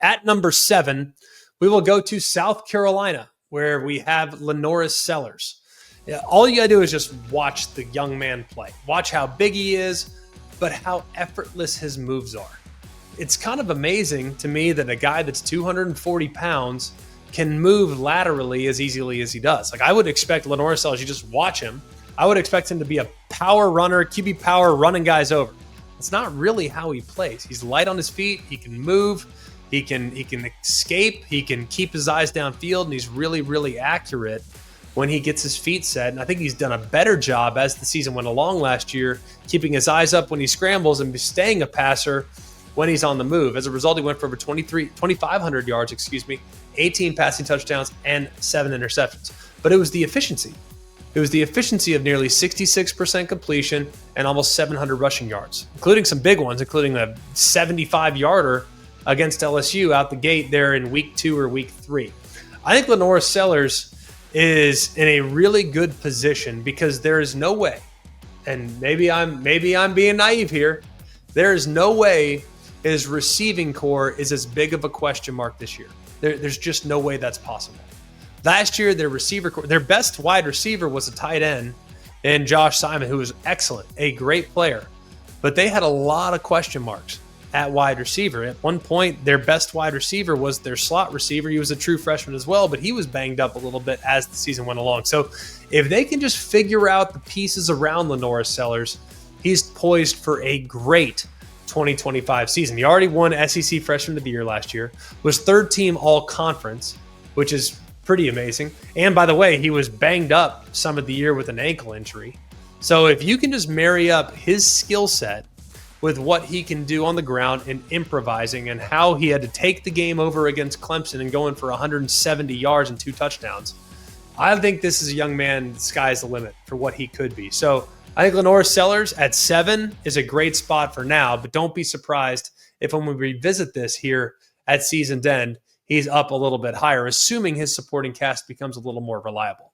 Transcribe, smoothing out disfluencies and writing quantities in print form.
At number 7, we will go to South Carolina, where we have LaNorris Sellers. All you got to do is just watch the young man play. Watch how big he is, but how effortless his moves are. It's kind of amazing to me that a guy that's 240 pounds can move laterally as easily as he does. Like, I would expect LaNorris Sellers, you just watch him, I would expect him to be a power runner, QB power, running guys over. It's not really how he plays. He's light on his feet. He can move. He can escape. He can keep his eyes downfield, and he's really, really accurate when he gets his feet set. And I think he's done a better job as the season went along last year, keeping his eyes up when he scrambles and staying a passer when he's on the move. As a result, he went for over 2,500 yards, 18 passing touchdowns, and 7 interceptions. But it was the efficiency. It was the efficiency of nearly 66% completion and almost 700 rushing yards, including some big ones, including a 75-yarder against LSU out the gate there in week 2 or week 3. I think LaNorris Sellers is in a really good position because there is no way, and maybe I'm being naive here, there is no way his receiving core is as big of a question mark this year. There's just no way that's possible. Last year, their best wide receiver was a tight end in Josh Simon, who was excellent, a great player. But they had a lot of question marks at wide receiver. At one point, their best wide receiver was their slot receiver. He was a true freshman as well, but he was banged up a little bit as the season went along. So if they can just figure out the pieces around LaNorris Sellers, he's poised for a great 2025 season. He already won SEC Freshman of the Year last year, was third team all-conference, which is pretty amazing. And by the way, he was banged up some of the year with an ankle injury. So if you can just marry up his skill set with what he can do on the ground and improvising and how he had to take the game over against Clemson and going for 170 yards and 2 touchdowns, I think this is a young man, the sky's the limit for what he could be. So I think LaNorris Sellers at 7 is a great spot for now, but don't be surprised if when we revisit this here at season's end, he's up a little bit higher, assuming his supporting cast becomes a little more reliable.